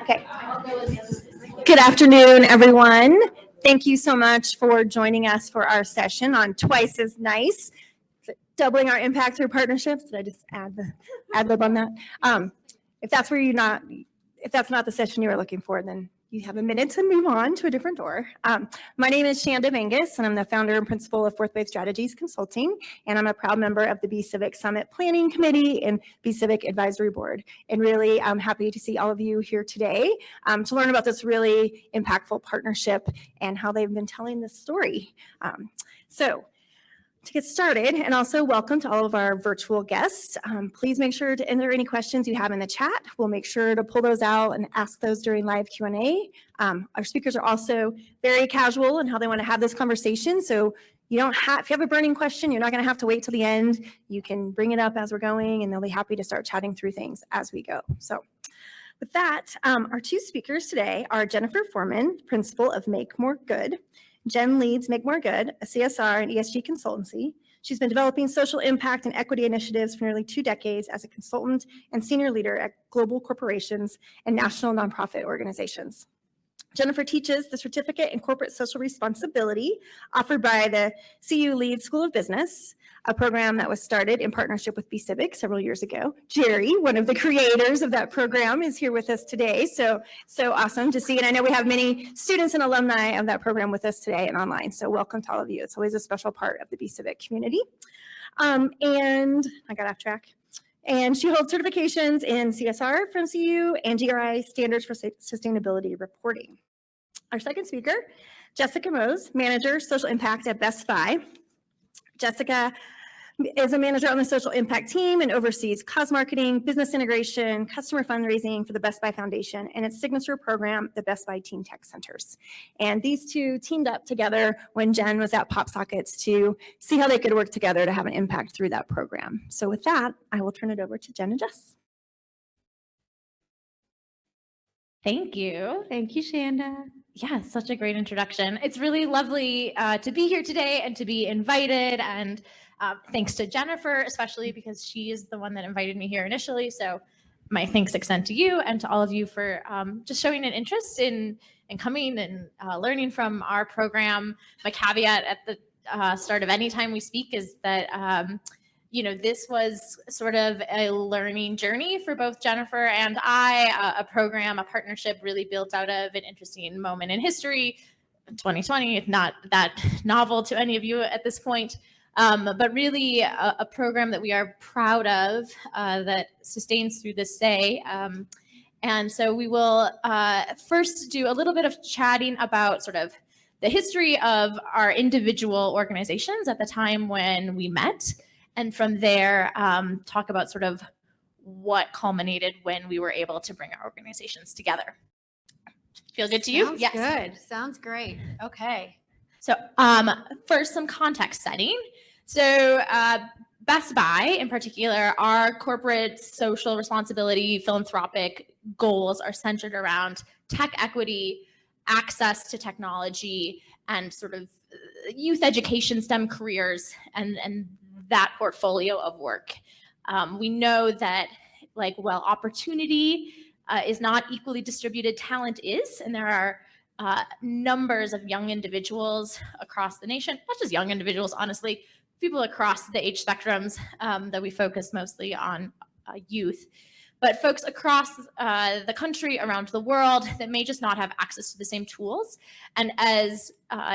Okay. Good afternoon, everyone. Thank you so much for joining us for our session on Twice as Nice, doubling our impact through partnerships. Did I just add the ad lib on that? If that's not the session you were looking for, then you have a minute to move on to a different door. My name is Shanda Mangus, and I'm the founder and principal of Fourth Wave Strategies Consulting, and I'm a proud member of the B-Civic Summit Planning Committee and B-Civic Advisory Board. And really, I'm happy to see all of you here today to learn about this really impactful partnership and how they've been telling this story. To get started, and also welcome to all of our virtual guests. Please make sure to enter any questions you have in the chat. We'll make sure to pull those out and ask those during live Q&A. Our speakers are also very casual in how they want to have this conversation. So you don't have, if you have a burning question, you're not going to have to wait till the end. You can bring it up as we're going, and they'll be happy to start chatting through things as we go. So with that, our two speakers today are Jennifer Foreman, principal of Make More Good. Jen leads Make More Good, a CSR and ESG consultancy. She's been developing social impact and equity initiatives for nearly 2 decades as a consultant and senior leader at global corporations and national nonprofit organizations. Jennifer teaches the Certificate in Corporate Social Responsibility offered by the CU Leeds School of Business, a program that was started in partnership with B-Civic several years ago. Jerry, one of the creators of that program, is here with us today. So awesome to see. And I know we have many students and alumni of that program with us today and online. So welcome to all of you. It's always a special part of the B-Civic community. And I got off track. And she holds certifications in CSR from CU and GRI Standards for Sustainability Reporting. Our second speaker, Jessica Mose, Manager, Social Impact at Best Buy. Jessica is a manager on the social impact team and oversees cause marketing, business integration, customer fundraising for the Best Buy Foundation and its signature program, the Best Buy Teen Tech Centers. And these two teamed up together when Jen was at PopSockets to see how they could work together to have an impact through that program. So with that, I will turn it over to Jen and Jess. Thank you. Thank you, Shanda. Yeah, such a great introduction. It's really lovely to be here today and to be invited. And thanks to Jennifer, especially because she is the one that invited me here initially. So my thanks extend to you and to all of you for just showing an interest in coming and learning from our program. My caveat at the start of any time we speak is that this was sort of a learning journey for both Jennifer and I, a program, a partnership really built out of an interesting moment in history, 2020, if not that novel to any of you at this point, but really a program that we are proud of that sustains through this day. And so we will first do a little bit of chatting about sort of the history of our individual organizations at the time when we met. And from there, talk about sort of what culminated when we were able to bring our organizations together. Feel good to you? Sounds good. Sounds great. Okay. So first, some context setting. So Best Buy, in particular, our corporate social responsibility, philanthropic goals are centered around tech equity, access to technology, and sort of youth education, STEM careers, and that portfolio of work. We know that opportunity is not equally distributed, talent is, and there are numbers of young individuals across the nation, not just young individuals, honestly, people across the age spectrums that we focus mostly on youth, but folks across the country, around the world that may just not have access to the same tools. And as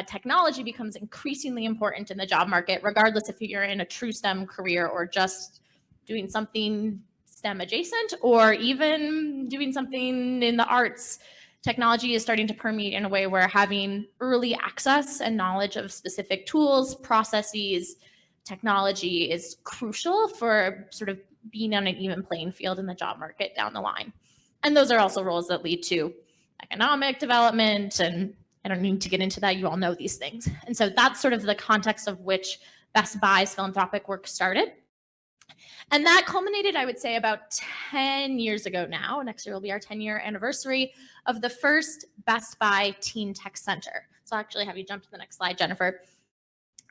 technology becomes increasingly important in the job market, regardless if you're in a true STEM career or just doing something STEM adjacent or even doing something in the arts, technology is starting to permeate in a way where having early access and knowledge of specific tools, processes, technology is crucial for sort of being on an even playing field in the job market down the line. And those are also roles that lead to economic development, and I don't need to get into that, you all know these things. And so that's sort of the context of which Best Buy's philanthropic work started. And that culminated, I would say, about 10 years ago now. Next year will be our 10-year anniversary of the first Best Buy Teen Tech Center. So I'll actually have you jump to the next slide, Jennifer.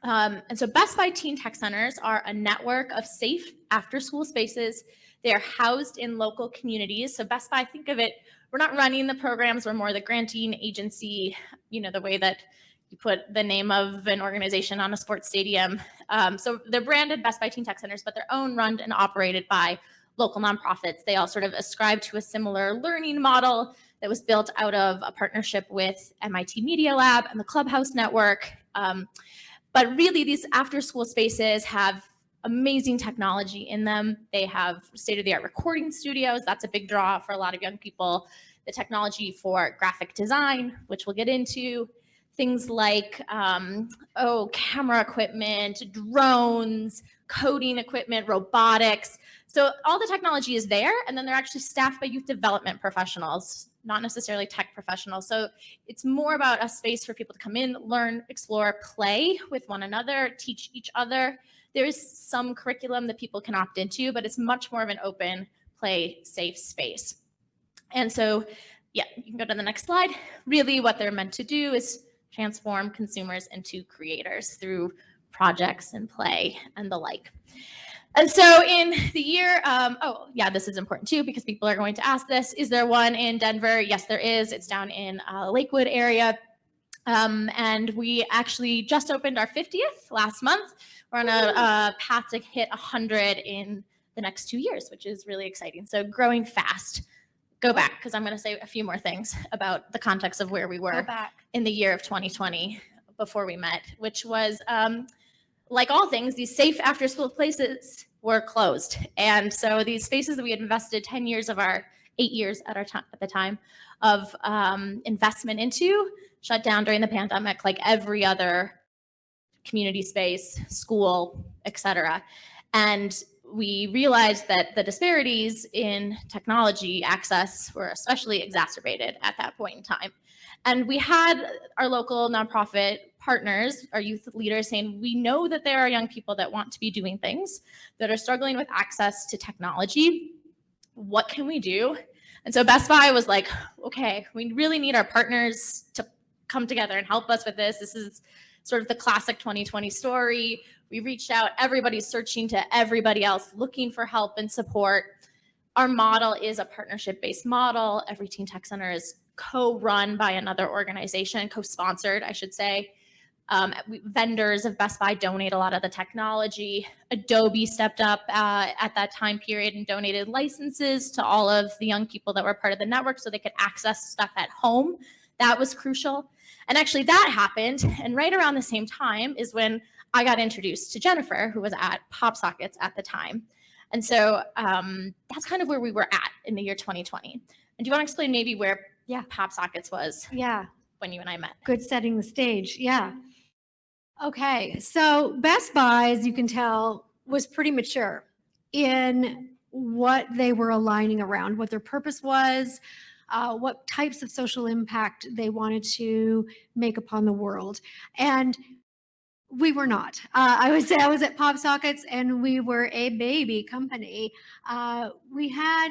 And so Best Buy Teen Tech Centers are a network of safe after-school spaces. They are housed in local communities. So Best Buy, think of it we're not running the programs. We're more the granting agency, the way that you put the name of an organization on a sports stadium. So they're branded Best Buy Teen Tech Centers, but they're owned, run, and operated by local nonprofits. They all sort of ascribe to a similar learning model that was built out of a partnership with MIT Media Lab and the Clubhouse Network. But really, these after-school spaces have amazing technology in them. They have state-of-the-art recording studios. That's a big draw for a lot of young people. The technology for graphic design, which we'll get into. Things like, camera equipment, drones, coding equipment, robotics. So all the technology is there, and then they're actually staffed by youth development professionals, not necessarily tech professionals. So it's more about a space for people to come in, learn, explore, play with one another, teach each other. There is some curriculum that people can opt into, but it's much more of an open, play, safe space. And so, yeah, you can go to the next slide. Really what they're meant to do is transform consumers into creators through projects and play and the like. And so in the year, this is important too, because people are going to ask this. Is there one in Denver? Yes, there is. It's down in Lakewood area. And we actually just opened our 50th last month. We're on a path to hit 100 in the next 2 years, which is really exciting. So growing fast. Go back, because I'm going to say a few more things about the context of where we were in the year of 2020 before we met, which was, like all things, these safe after-school places were closed. And so these spaces that we had invested 10 years of our 8 years at the time of investment into shut down during the pandemic, like every other community space, school, etc. And we realized that the disparities in technology access were especially exacerbated at that point in time. And we had our local nonprofit partners, our youth leaders, saying, we know that there are young people that want to be doing things, that are struggling with access to technology. What can we do? And so Best Buy was like, okay, we really need our partners to come together and help us with this. This is sort of the classic 2020 story. We reached out, everybody's searching to everybody else, looking for help and support. Our model is a partnership-based model. Every Teen Tech Center is co-run by another organization, co-sponsored, I should say. Vendors of Best Buy donate a lot of the technology. Adobe stepped up at that time period and donated licenses to all of the young people that were part of the network so they could access stuff at home. That was crucial. And actually that happened. And right around the same time is when I got introduced to Jennifer, who was at PopSockets at the time. And so that's kind of where we were at in the year 2020. And do you want to explain maybe where PopSockets was when you and I met? Good setting the stage. Yeah. Okay. So Best Buy, as you can tell, was pretty mature in what they were aligning around, what their purpose was, what types of social impact they wanted to make upon the world. And we were not. I would say I was at PopSockets and we were a baby company. We had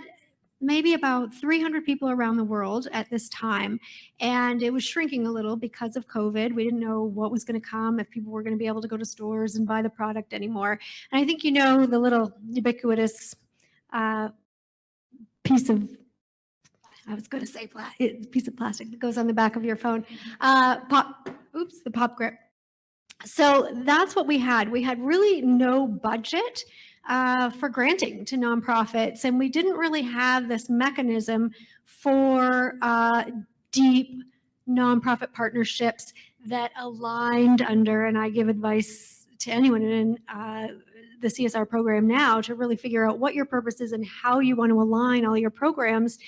maybe about 300 people around the world at this time, and it was shrinking a little because of COVID. We didn't know what was going to come, if people were going to be able to go to stores and buy the product anymore. And I think the little ubiquitous piece of, I was going to say piece of plastic that goes on the back of your phone, the pop grip. So that's what we had. We had really no budget for granting to nonprofits, and we didn't really have this mechanism for deep nonprofit partnerships that aligned under, and I give advice to anyone in the CSR program now to really figure out what your purpose is and how you want to align all your programs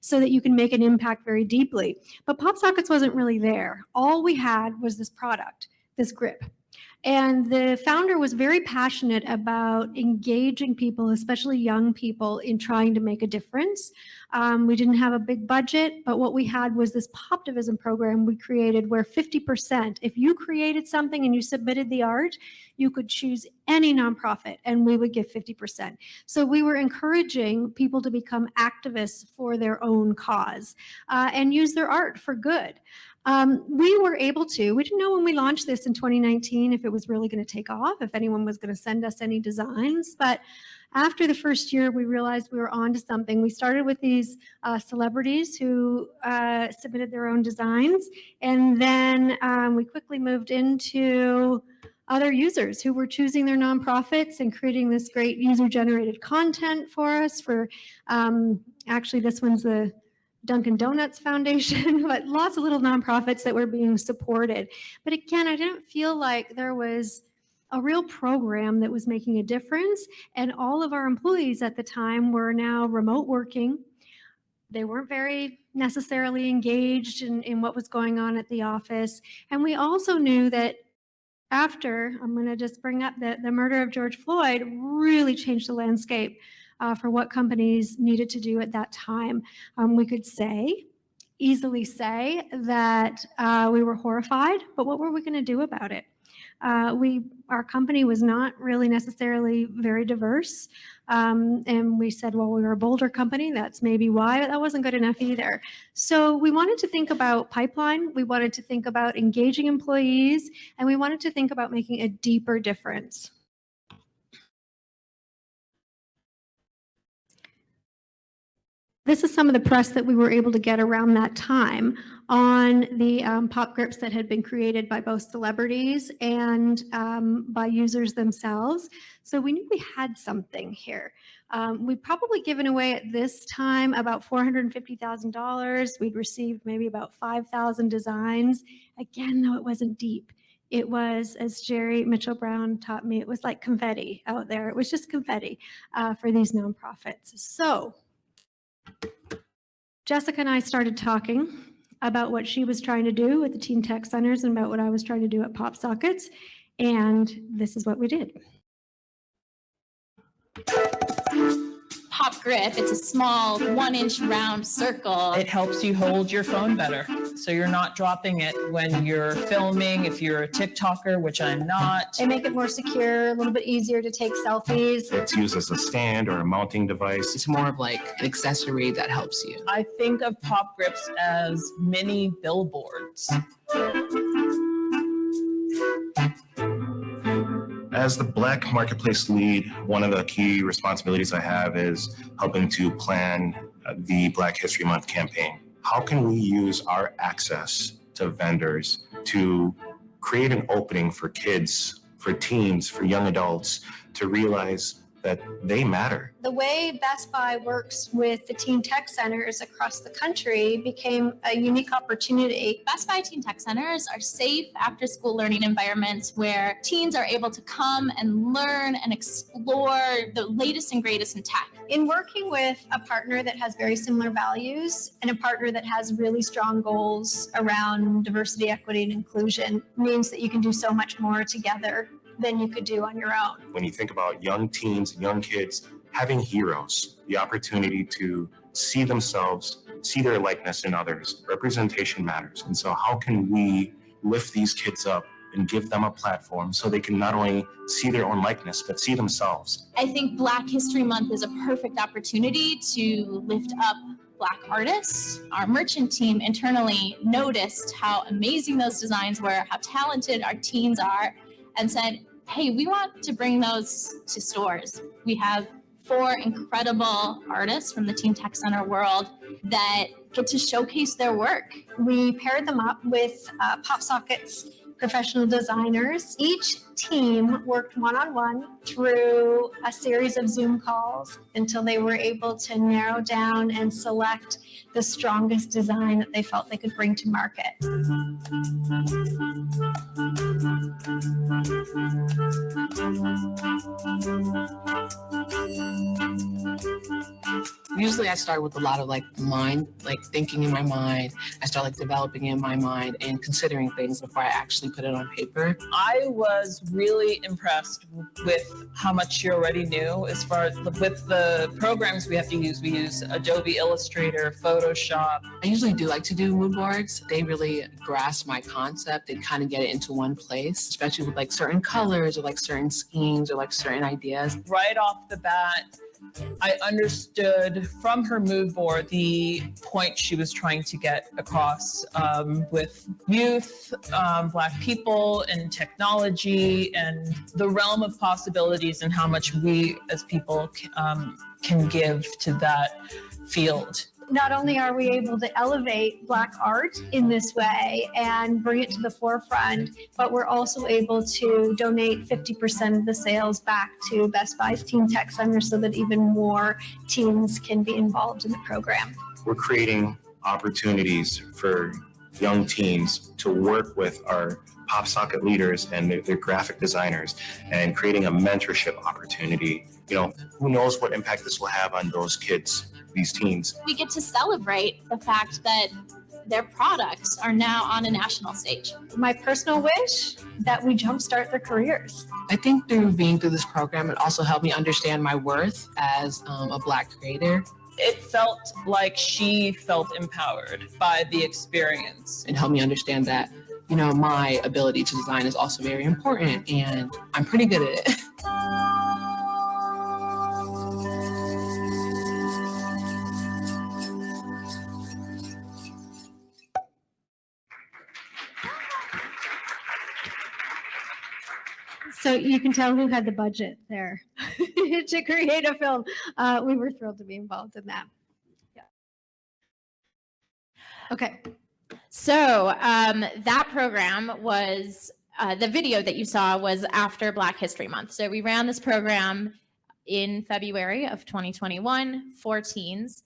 so that you can make an impact very deeply. But PopSockets wasn't really there. All we had was this product, this grip. And the founder was very passionate about engaging people, especially young people, in trying to make a difference. We didn't have a big budget, but what we had was this Poptivism program we created where 50%, if you created something and you submitted the art, you could choose any nonprofit and we would give 50%. So we were encouraging people to become activists for their own cause and use their art for good. We were able to, we didn't know when we launched this in 2019 if it it was really going to take off, if anyone was going to send us any designs. But after the first year, we realized we were onto something. We started with these celebrities who submitted their own designs, and then we quickly moved into other users who were choosing their nonprofits and creating this great user-generated content for us. Actually, this one's the Dunkin' Donuts Foundation, but lots of little nonprofits that were being supported. But again, I didn't feel like there was a real program that was making a difference. And all of our employees at the time were now remote working. They weren't very necessarily engaged in what was going on at the office. And we also knew that after, I'm going to just bring up the murder of George Floyd really changed the landscape for what companies needed to do at that time. We could easily say that we were horrified, but what were we going to do about it? Our company was not really necessarily very diverse. And we said, well, we were a Boulder company. That's maybe why, but that wasn't good enough either. So we wanted to think about pipeline. We wanted to think about engaging employees, and we wanted to think about making a deeper difference. This is some of the press that we were able to get around that time on the pop grips that had been created by both celebrities and by users themselves. So we knew we had something here. We'd probably given away at this time about $450,000. We'd received maybe about 5,000 designs. Again, though, it wasn't deep. It was, as Jerry Mitchell Brown taught me, it was like confetti out there. It was just confetti for these nonprofits. So Jessica and I started talking about what she was trying to do with the Teen Tech Centers and about what I was trying to do at Pop Sockets, and this is what we did. Pop grip, it's a small 1-inch round circle. It helps you hold your phone better, so you're not dropping it when you're filming, if you're a TikToker, which I'm not. They make it more secure, a little bit easier to take selfies. It's used as a stand or a mounting device. It's more of like an accessory that helps you. I think of pop grips as mini billboards. As the Black Marketplace lead, one of the key responsibilities I have is helping to plan the Black History Month campaign. How can we use our access to vendors to create an opening for kids, for teens, for young adults to realize that they matter? The way Best Buy works with the Teen Tech Centers across the country became a unique opportunity. Best Buy Teen Tech Centers are safe after-school learning environments where teens are able to come and learn and explore the latest and greatest in tech. In working with a partner that has very similar values and a partner that has really strong goals around diversity, equity, and inclusion means that you can do so much more together than you could do on your own. When you think about young teens, young kids, having heroes, the opportunity to see themselves, see their likeness in others, representation matters. And so how can we lift these kids up and give them a platform so they can not only see their own likeness, but see themselves? I think Black History Month is a perfect opportunity to lift up Black artists. Our merchant team internally noticed how amazing those designs were, how talented our teens are, and said, hey, we want to bring those to stores. We have 4 incredible artists from the Teen Tech Center world that get to showcase their work. We paired them up with Pop Sockets professional designers. Each team worked one-on-one through a series of Zoom calls until they were able to narrow down and select the strongest design that they felt they could bring to market. Usually I start with a lot of thinking in my mind. I start developing in my mind and considering things before I actually put it on paper. I was really impressed with how much you already knew as far as with the programs we have to use. We use Adobe Illustrator, Photoshop. I usually do like to do mood boards. They really grasp my concept and kind of get it into one place, especially with certain colors or certain schemes or certain ideas. Right off the bat, I understood from her mood board the point she was trying to get across with youth, Black people, and technology, and the realm of possibilities and how much we as people can give to that field. Not only are we able to elevate Black art in this way and bring it to the forefront, but we're also able to donate 50% of the sales back to Best Buy's Teen Tech Center so that even more teens can be involved in the program. We're creating opportunities for young teens to work with our pop socket leaders and their graphic designers and creating a mentorship opportunity. You know, who knows what impact this will have on those kids, these teens. We get to celebrate the fact that their products are now on a national stage. My personal wish that we jumpstart their careers. I think through being through this program, it also helped me understand my worth as a Black creator. It felt like she felt empowered by the experience. It helped me understand that, you know, my ability to design is also very important and I'm pretty good at it. So you can tell who had the budget there to create a film. We were thrilled to be involved in that. Yeah. Okay. So that program was, the video that you saw was after Black History Month. So we ran this program in February of 2021 for teens.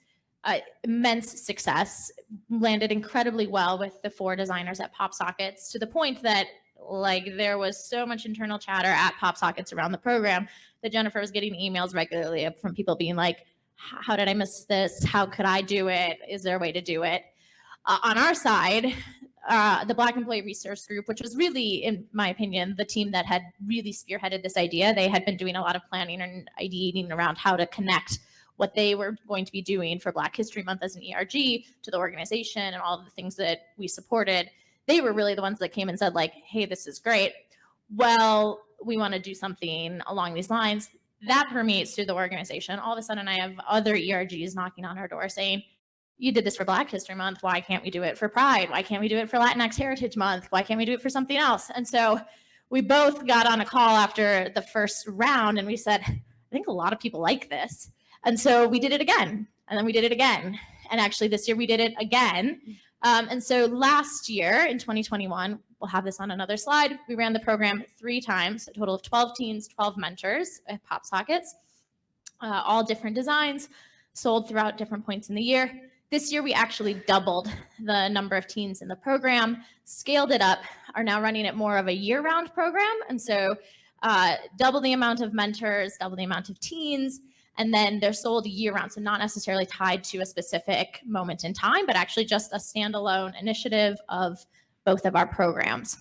Immense success, landed incredibly well with the 4 designers at PopSockets, to the point that like there was so much internal chatter at PopSockets around the program that Jennifer was getting emails regularly from people being like, how did I miss this? How could I do it? Is there a way to do it? On our side, the Black Employee Resource Group, which was really, in my opinion, the team that had really spearheaded this idea. They had been doing a lot of planning and ideating around how to connect what they were going to be doing for Black History Month as an ERG to the organization and all of the things that we supported. They were really the ones that came and said like, hey, this is great. Well, we want to do something along these lines. That permeates through the organization. All of a sudden I have other ERGs knocking on our door saying, you did this for Black History Month. Why can't we do it for Pride? Why can't we do it for Latinx Heritage Month? Why can't we do it for something else? And so we both got on a call after the first round and we said, I think a lot of people like this. And so we did it again, and then we did it again. And actually this year we did it again. And so last year in 2021, we'll have this on another slide, we ran the program 3 times, a total of 12 teens, 12 mentors at PopSockets, all different designs, sold throughout different points in the year. This year, we actually doubled the number of teens in the program, scaled it up, are now running it more of a year-round program. And so double the amount of mentors, double the amount of teens, and then they're sold year-round. So not necessarily tied to a specific moment in time, but actually just a standalone initiative of both of our programs.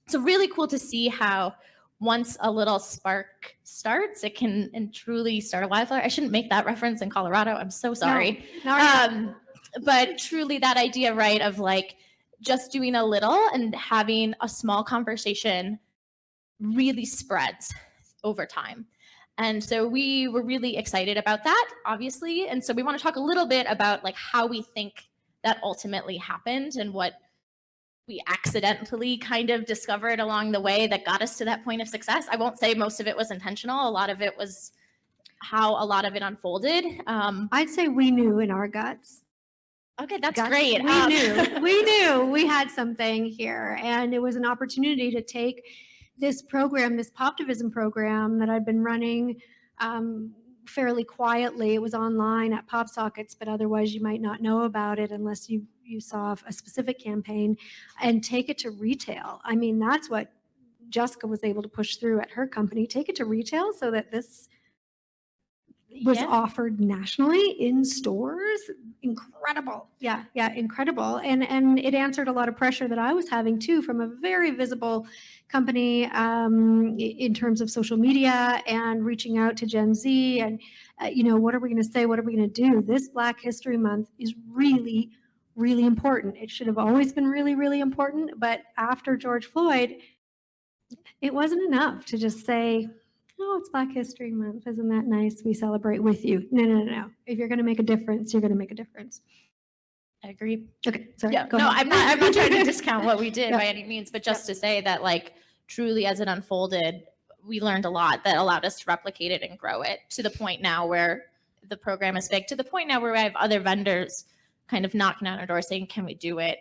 So really cool to see how once a little spark starts, it can and truly start a wildfire. I shouldn't make that reference in Colorado. I'm so sorry. No. But truly that idea, right, of like just doing a little and having a small conversation really spreads over time. And so we were really excited about that, obviously. And so we want to talk a little bit about like how we think that ultimately happened and what we accidentally kind of discovered along the way that got us to that point of success. I won't say most of it was intentional. A lot of it was how a lot of it unfolded. I'd say we knew in our guts. Okay, that's great. We knew we had something here, and it was an opportunity to take this program, this Poptivism program that I'd been running fairly quietly. It was online at PopSockets, but otherwise you might not know about it unless you saw a specific campaign, and take it to retail. I mean, that's what Jessica was able to push through at her company. Take it to retail so that this was offered nationally in stores. Incredible. Yeah, incredible. And it answered a lot of pressure that I was having too from a very visible company in terms of social media and reaching out to Gen Z and, what are we going to say? What are we going to do? This Black History Month is really, really important. It should have always been really, really important. But after George Floyd, it wasn't enough to just say, Oh, it's Black History Month. Isn't that nice? We celebrate with you. No, no, no, no. If you're going to make a difference, you're going to make a difference. I agree. Okay, sorry. Yeah, go no, ahead. I'm not trying to discount what we did Yeah. by any means, but just to say that like truly as it unfolded, we learned a lot that allowed us to replicate it and grow it to the point now where the program is big, to the point now where we have other vendors kind of knocking on our door saying, can we do it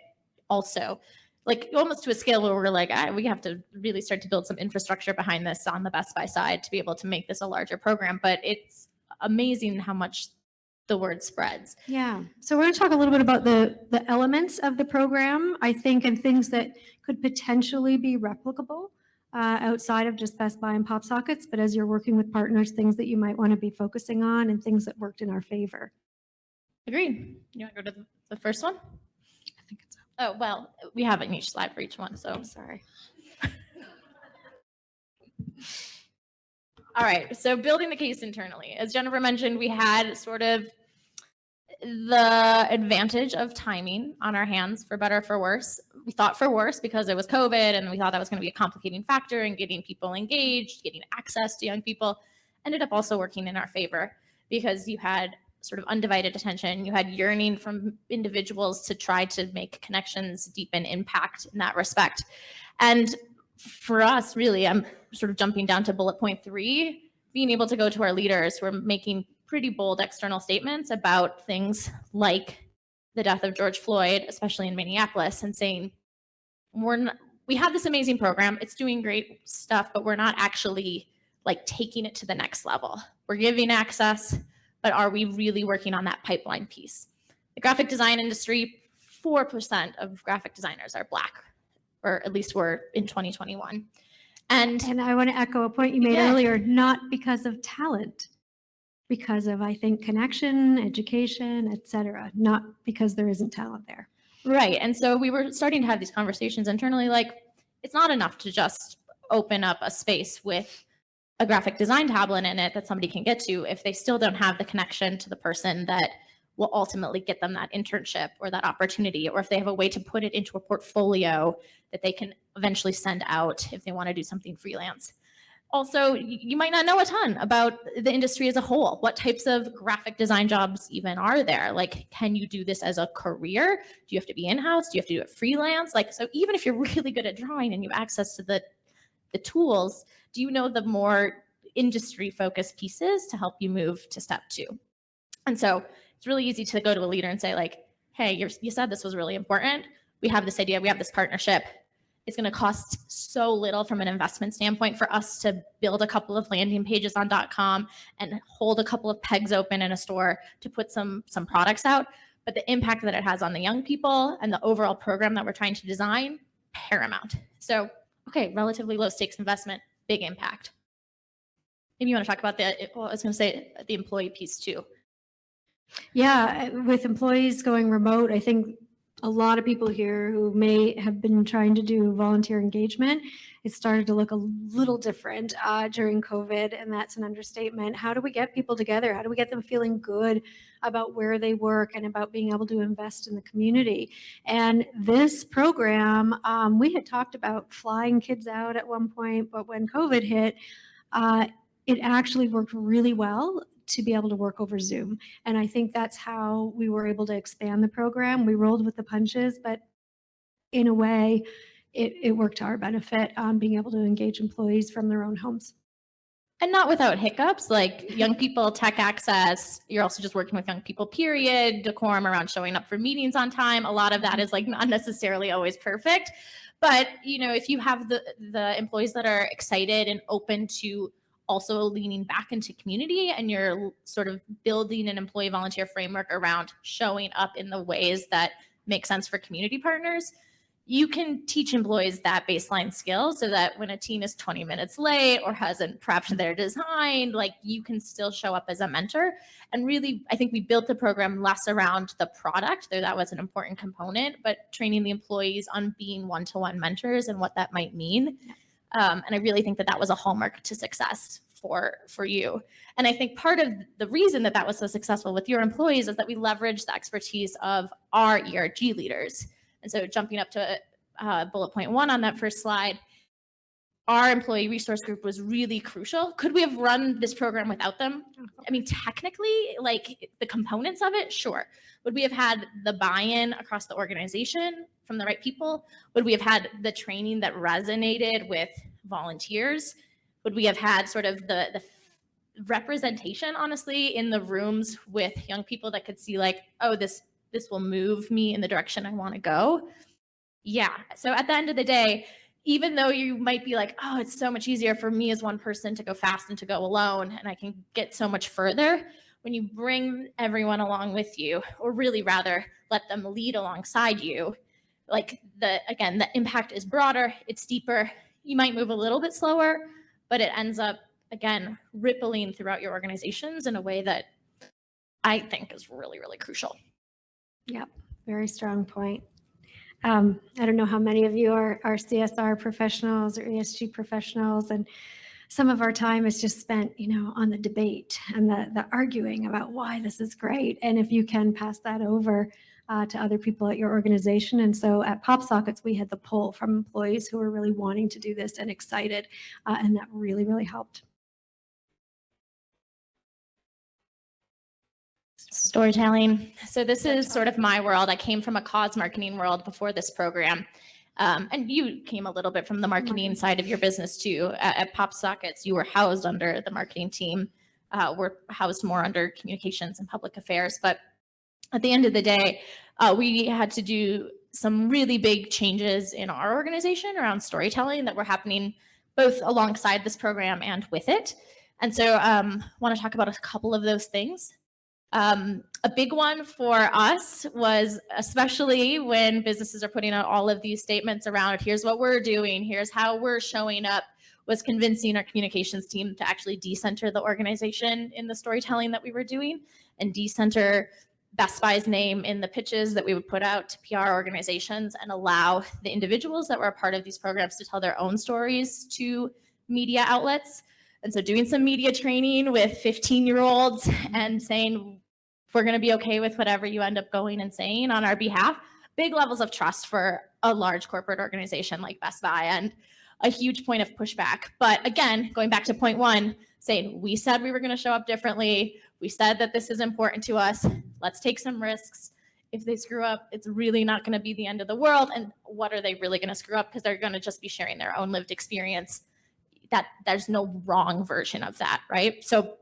also? Like almost to a scale where we're like, we have to really start to build some infrastructure behind this on the Best Buy side to be able to make this a larger program. But it's amazing how much the word spreads. Yeah. So we're going to talk a little bit about the elements of the program, I think, and things that could potentially be replicable outside of just Best Buy and Pop Sockets. But as you're working with partners, things that you might want to be focusing on and things that worked in our favor. Agreed. You want to go to the first one? I think it's. Oh, well, we have it in each slide for each one, so. Sorry. All right, so building the case internally. As Jennifer mentioned, we had sort of the advantage of timing on our hands, for better or for worse. We thought for worse because it was COVID and we thought that was going to be a complicating factor in getting people engaged, getting access to young people. Ended up also working in our favor because you had sort of undivided attention. You had yearning from individuals to try to make connections, deepen impact in that respect. And for us, really, I'm sort of jumping down to bullet point 3, being able to go to our leaders who are making pretty bold external statements about things like the death of George Floyd, especially in Minneapolis, and saying, we have this amazing program, it's doing great stuff, but we're not actually like taking it to the next level. We're giving access, but are we really working on that pipeline piece? The graphic design industry, 4% of graphic designers are Black, or at least were in 2021. And I want to echo a point you made earlier, not because of talent, because of, I think, connection, education, et cetera, not because there isn't talent there. Right. And so we were starting to have these conversations internally, like, it's not enough to just open up a space with a graphic design tablet in it that somebody can get to if they still don't have the connection to the person that will ultimately get them that internship or that opportunity, or if they have a way to put it into a portfolio that they can eventually send out if they want to do something freelance. Also, you might not know a ton about the industry as a whole. What types of graphic design jobs even are there? Like, can you do this as a career? Do you have to be in-house? Do you have to do it freelance? Like, so even if you're really good at drawing and you have access to the tools, do you know the more industry-focused pieces to help you move to step 2? And so it's really easy to go to a leader and say, like, hey, you said this was really important. We have this idea. We have this partnership. It's going to cost so little from an investment standpoint for us to build a couple of landing pages on .com and hold a couple of pegs open in a store to put some products out. But the impact that it has on the young people and the overall program that we're trying to design, paramount. So, okay, relatively low stakes investment, big impact. Maybe you want to talk about I was going to say the employee piece too. Yeah, with employees going remote, I think a lot of people here who may have been trying to do volunteer engagement, it started to look a little different during COVID, and that's an understatement. How do we get people together? How do we get them feeling good about where they work and about being able to invest in the community? And this program, we had talked about flying kids out at one point, but when COVID hit, it actually worked really well to be able to work over Zoom. And I think that's how we were able to expand the program. We rolled with the punches, but in a way, it worked to our benefit on being able to engage employees from their own homes. And not without hiccups, like young people, tech access. You're also just working with young people, period, decorum around showing up for meetings on time. A lot of that is like not necessarily always perfect. But, you know, if you have the employees that are excited and open to also leaning back into community, and you're sort of building an employee volunteer framework around showing up in the ways that make sense for community partners, you can teach employees that baseline skill so that when a team is 20 minutes late or hasn't prepped their design, like you can still show up as a mentor. And really, I think we built the program less around the product, though that was an important component, but training the employees on being one-to-one mentors and what that might mean. And I really think that was a hallmark to success for you. And I think part of the reason that was so successful with your employees is that we leveraged the expertise of our ERG leaders. And so jumping up to bullet point 1 on that first slide, our employee resource group was really crucial. Could we have run this program without them? I mean, technically, like the components of it, sure. Would we have had the buy-in across the organization from the right people? Would we have had the training that resonated with volunteers? Would we have had sort of the representation, honestly, in the rooms with young people that could see like, oh, this will move me in the direction I want to go? Yeah. So at the end of the day, even though you might be like, oh, it's so much easier for me as one person to go fast and to go alone, and I can get so much further, when you bring everyone along with you, or really rather let them lead alongside you, like the impact is broader, it's deeper. You might move a little bit slower, but it ends up, again, rippling throughout your organizations in a way that I think is really, really crucial. Yep, very strong point. I don't know how many of you are CSR professionals or ESG professionals, and some of our time is just spent, on the debate and the arguing about why this is great. And if you can pass that over to other people at your organization. And so at PopSockets, we had the pull from employees who were really wanting to do this and excited, and that really, really helped. Storytelling. So this is sort of my world. I came from a cause marketing world before this program. And you came a little bit from the marketing side of your business too. At PopSockets, you were housed under the marketing team. We're housed more under communications and public affairs. But at the end of the day, we had to do some really big changes in our organization around storytelling that were happening both alongside this program and with it. And so I want to talk about a couple of those things. A big one for us was, especially when businesses are putting out all of these statements around, here's what we're doing, here's how we're showing up, was convincing our communications team to actually decenter the organization in the storytelling that we were doing and decenter Best Buy's name in the pitches that we would put out to PR organizations and allow the individuals that were a part of these programs to tell their own stories to media outlets. And so doing some media training with 15-year-olds and saying, we're going to be okay with whatever you end up going and saying on our behalf. Big levels of trust for a large corporate organization like Best Buy, and a huge point of pushback. But again, going back to point one, saying we said we were going to show up differently. We said that this is important to us. Let's take some risks. If they screw up, it's really not going to be the end of the world. And what are they really going to screw up? Because they're going to just be sharing their own lived experience. That there's no wrong version of that, right? So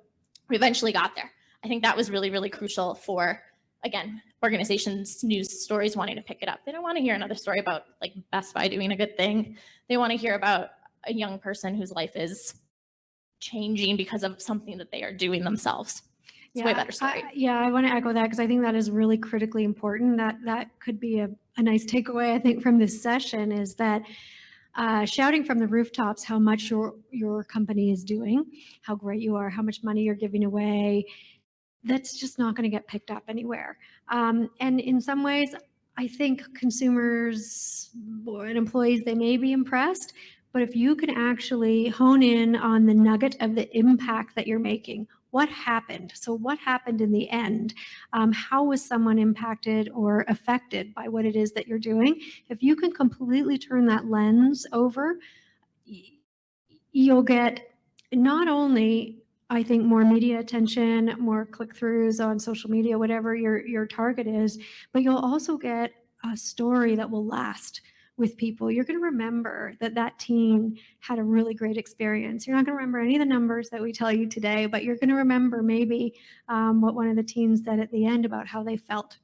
we eventually got there. I think that was really, really crucial for, again, organizations, news stories wanting to pick it up. They don't want to hear another story about like Best Buy doing a good thing. They want to hear about a young person whose life is changing because of something that they are doing themselves. It's a way better story. I want to echo that because I think that is really critically important. That could be a nice takeaway, I think, from this session is that shouting from the rooftops how much your company is doing, how great you are, how much money you're giving away, that's just not going to get picked up anywhere. And in some ways, I think consumers and employees, they may be impressed, but if you can actually hone in on the nugget of the impact that you're making, what happened? So what happened in the end? How was someone impacted or affected by what it is that you're doing? If you can completely turn that lens over, you'll get not only, I think, more media attention, more click-throughs on social media, whatever your target is, but you'll also get a story that will last with people. You're going to remember that team had a really great experience. You're not going to remember any of the numbers that we tell you today, but you're going to remember maybe what one of the teams said at the end about how they felt.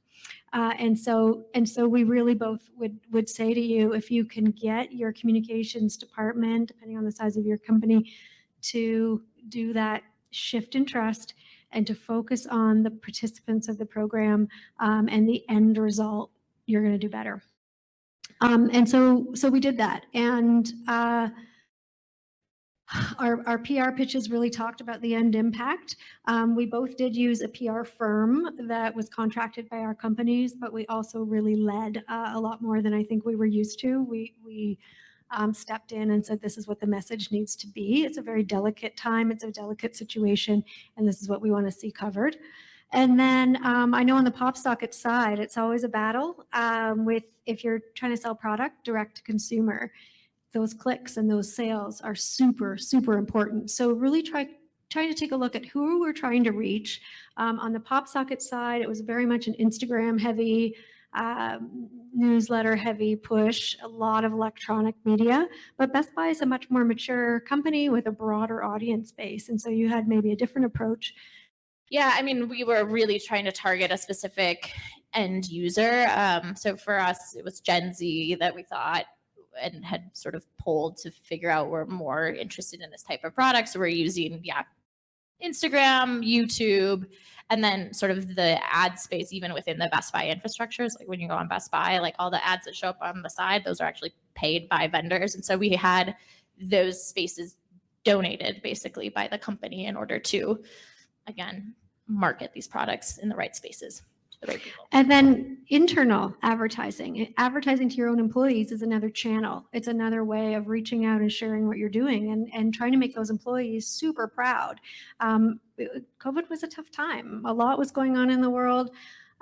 And so we really both would say to you, if you can get your communications department, depending on the size of your company, to do that shift in trust and to focus on the participants of the program and the end result, you're going to do better. And so we did that. And our PR pitches really talked about the end impact. We both did use a PR firm that was contracted by our companies, but we also really led a lot more than I think we were used to. We stepped in and said, this is what the message needs to be. It's a very delicate time. It's a delicate situation. And this is what we want to see covered. And then I know on the PopSockets side, it's always a battle with if you're trying to sell product direct to consumer. those clicks and those sales are super, super important. So really try to take a look at who we're trying to reach. On the PopSocket side, it was very much an Instagram heavy, newsletter heavy push, a lot of electronic media, but Best Buy is a much more mature company with a broader audience base. And so you had maybe a different approach. Yeah, I mean, we were really trying to target a specific end user. So for us, it was Gen Z that we thought and had sort of polled to figure out we're more interested in this type of product. So we're using, Instagram, YouTube, and then sort of the ad space, even within the Best Buy infrastructures. Like when you go on Best Buy, like all the ads that show up on the side, those are actually paid by vendors. And so we had those spaces donated basically by the company in order to, again, market these products in the right spaces to the right people. And then internal advertising. Advertising to your own employees is another channel. It's another way of reaching out and sharing what you're doing and trying to make those employees super proud. COVID was a tough time. A lot was going on in the world.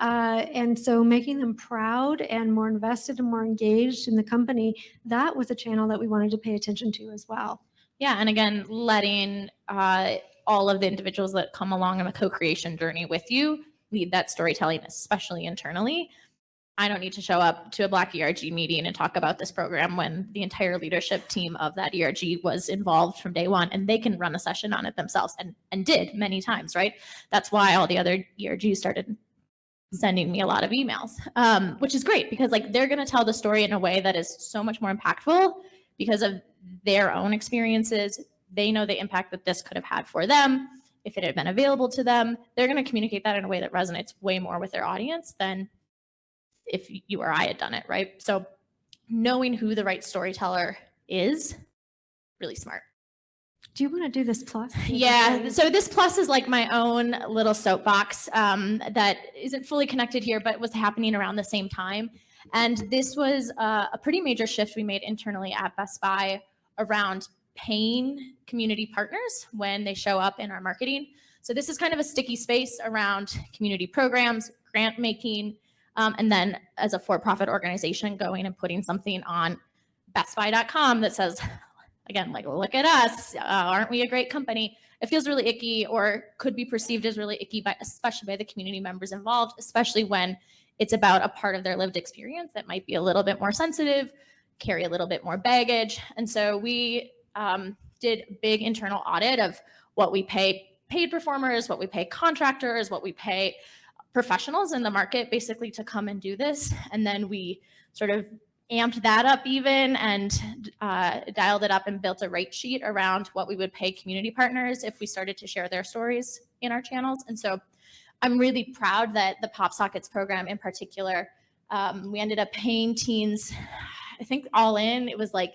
And so making them proud and more invested and more engaged in the company, that was a channel that we wanted to pay attention to as well. Yeah, and again, letting all of the individuals that come along on the co-creation journey with you lead that storytelling, especially internally. I don't need to show up to a Black ERG meeting and talk about this program when the entire leadership team of that ERG was involved from day one, and they can run a session on it themselves and did many times, right? That's why all the other ERGs started sending me a lot of emails, which is great because like they're going to tell the story in a way that is so much more impactful because of their own experiences. They know the impact that this could have had for them. If it had been available to them, they're going to communicate that in a way that resonates way more with their audience than if you or I had done it, right? So knowing who the right storyteller is, really smart. Do you want to do this plus? Yeah, so this plus is like my own little soapbox that isn't fully connected here, but was happening around the same time. And this was a pretty major shift we made internally at Best Buy around paying community partners when they show up in our marketing. So this is kind of a sticky space around community programs, grant making, and then as a for-profit organization going and putting something on bestbuy.com that says, again, like, look at us, aren't we a great company? It feels really icky or could be perceived as really icky, especially by the community members involved, especially when it's about a part of their lived experience that might be a little bit more sensitive, carry a little bit more baggage. And so we did a big internal audit of what we pay paid performers, what we pay contractors, what we pay professionals in the market basically to come and do this. And then we sort of amped that up even and dialed it up and built a rate sheet around what we would pay community partners if we started to share their stories in our channels. And so I'm really proud that the PopSockets program in particular, we ended up paying teens, I think all in, it was like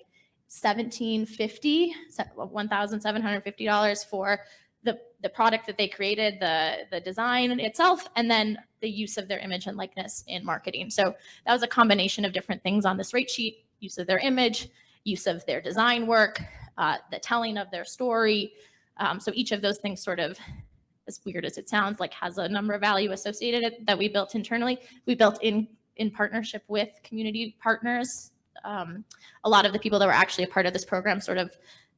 $1,750 for the product that they created, the design itself, and then the use of their image and likeness in marketing. So that was a combination of different things on this rate sheet: use of their image, use of their design work, the telling of their story. So each of those things, sort of, as weird as it sounds, like has a number of value associated that we built internally. We built in partnership with community partners. A lot of the people that were actually a part of this program, sort of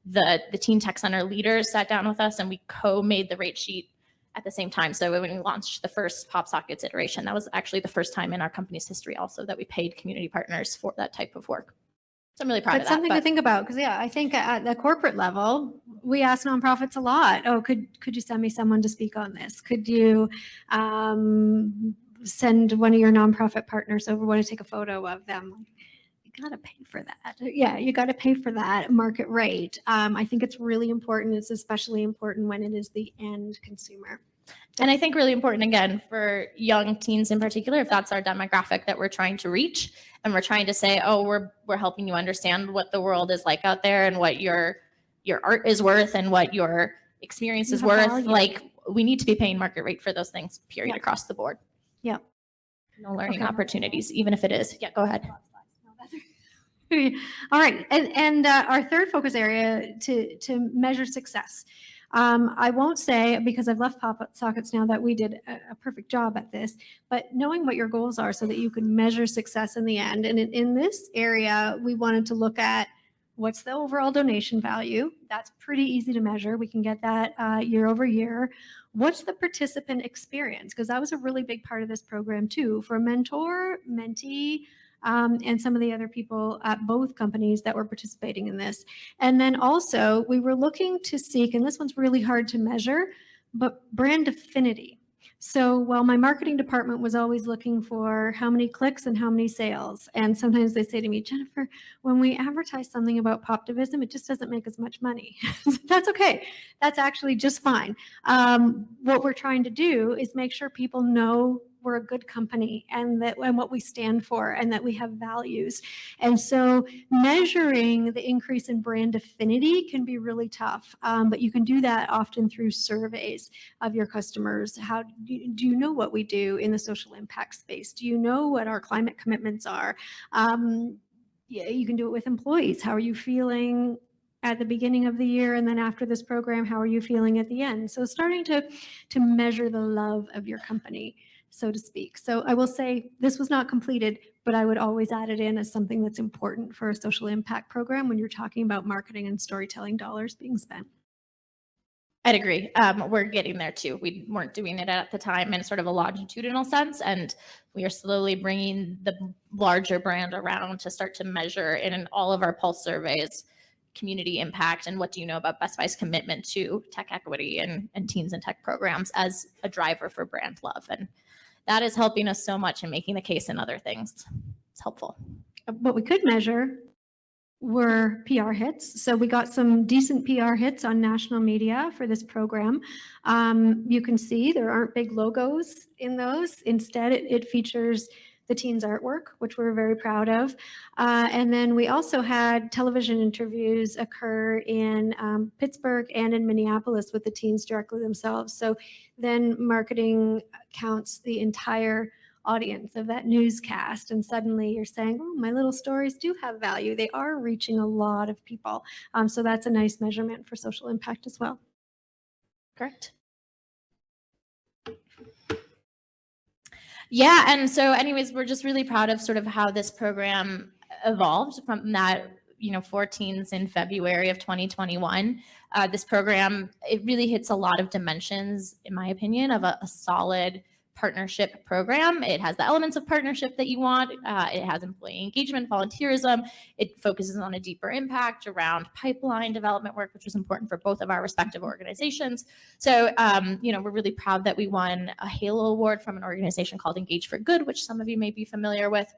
the Teen Tech Center leaders, sat down with us and we co-made the rate sheet at the same time. So when we launched the first PopSockets iteration, that was actually the first time in our company's history also that we paid community partners for that type of work. So I'm really proud of that. Something to think about, because I think at the corporate level, we ask nonprofits a lot. Oh, could you send me someone to speak on this? Could you send one of your nonprofit partners over? Want to take a photo of them? You got to pay for that. Yeah, you got to pay for that market rate. I think it's really important. It's especially important when it is the end consumer. And I think really important, again, for young teens in particular, if that's our demographic that we're trying to reach, and we're trying to say, oh, we're helping you understand what the world is like out there and what your art is worth and what your experience is worth. Value. Like, we need to be paying market rate for those things, period, Yeah. across the board. Yeah. No learning Okay. opportunities, even if it is. Yeah, go ahead. All right, and our third focus area to measure success. I won't say, because I've left PopSockets now, that we did a perfect job at this, but knowing what your goals are so that you can measure success in the end. And in this area, we wanted to look at What's the overall donation value? That's pretty easy to measure. We can get that year over year. What's the participant experience? Because that was a really big part of this program too, for mentor, mentee, and some of the other people at both companies that were participating in this. And then also we were looking to seek, and this one's really hard to measure, but brand affinity. So while my marketing department was always looking for how many clicks and how many sales, and sometimes they say to me, Jennifer, when we advertise something about Poptivism, it just doesn't make as much money. That's okay. That's actually just fine. What we're trying to do is make sure people know we're a good company and what we stand for and that we have values. And so measuring the increase in brand affinity can be really tough, but you can do that often through surveys of your customers. How do you know what we do in the social impact space? Do you know what our climate commitments are? Yeah, you can do it with employees. How are you feeling at the beginning of the year, and then after this program, how are you feeling at the end? So starting to measure the love of your company, so to speak. So I will say this was not completed, but I would always add it in as something that's important for a social impact program when you're talking about marketing and storytelling dollars being spent. I'd agree. We're getting there too. We weren't doing it at the time in sort of a longitudinal sense, and we are slowly bringing the larger brand around to start to measure in all of our pulse surveys community impact and what do you know about Best Buy's commitment to tech equity and teens and tech programs as a driver for brand love. And that is helping us so much in making the case and other things. It's helpful. What we could measure were PR hits. So we got some decent PR hits on national media for this program. You can see there aren't big logos in those. Instead, it features the teens' artwork, which we're very proud of. And then we also had television interviews occur in Pittsburgh and in Minneapolis with the teens directly themselves. So then marketing counts the entire audience of that newscast, and suddenly you're saying, oh, my little stories do have value. They are reaching a lot of people. So that's a nice measurement for social impact as well. Correct. Yeah, and so anyways, we're just really proud of sort of how this program evolved from that, 4 teens in February of 2021. This program, it really hits a lot of dimensions, in my opinion, of a solid partnership program. It has the elements of partnership that you want. It has employee engagement, volunteerism. It focuses on a deeper impact around pipeline development work, which was important for both of our respective organizations. So, we're really proud that we won a Halo Award from an organization called Engage for Good, which some of you may be familiar with.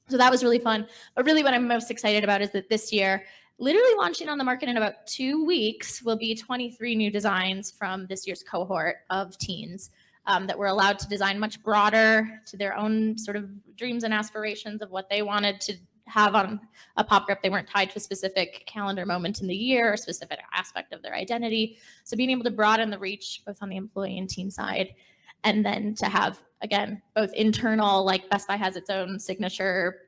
So that was really fun. But really what I'm most excited about is that this year, literally launching on the market in about 2 weeks, will be 23 new designs from this year's cohort of teens. That were allowed to design much broader to their own sort of dreams and aspirations of what they wanted to have on a pop grip. They weren't tied to a specific calendar moment in the year or a specific aspect of their identity. So being able to broaden the reach both on the employee and teen side, and then to have, again, both internal, like Best Buy has its own signature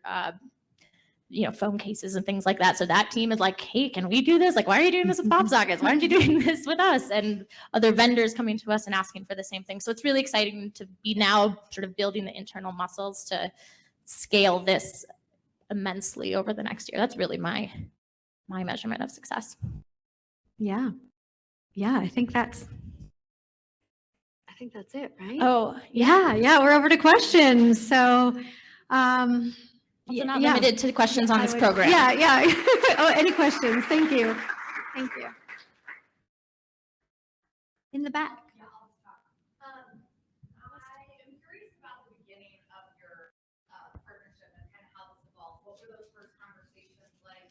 phone cases and things like that. So that team is like, hey, can we do this? Like, why are you doing this with pop sockets? Why aren't you doing this with us? And other vendors coming to us and asking for the same thing. So it's really exciting to be now sort of building the internal muscles to scale this immensely over the next year. That's really my measurement of success. Yeah. I think that's it, right? Oh, yeah. We're over to questions. So, also not limited to questions on this program. Yeah. Oh, any questions? Thank you. In the back. I am curious about the beginning of your partnership and kind of how this evolved. What were those first conversations like?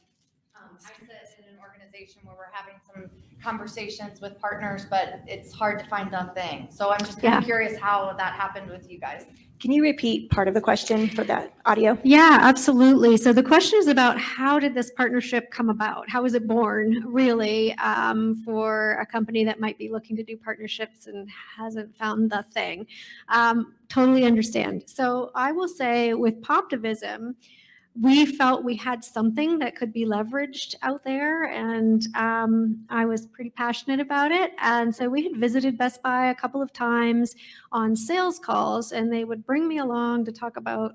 I sit in an organization where we're having some conversations with partners, but it's hard to find the thing. So I'm just kind of curious how that happened with you guys. Can you repeat part of the question for that audio? Yeah, absolutely. So the question is about how did this partnership come about? How was it born, really, for a company that might be looking to do partnerships and hasn't found the thing? Totally understand. So I will say with Poptivism, we felt we had something that could be leveraged out there, and I was pretty passionate about it. And so we had visited Best Buy a couple of times on sales calls, and they would bring me along to talk about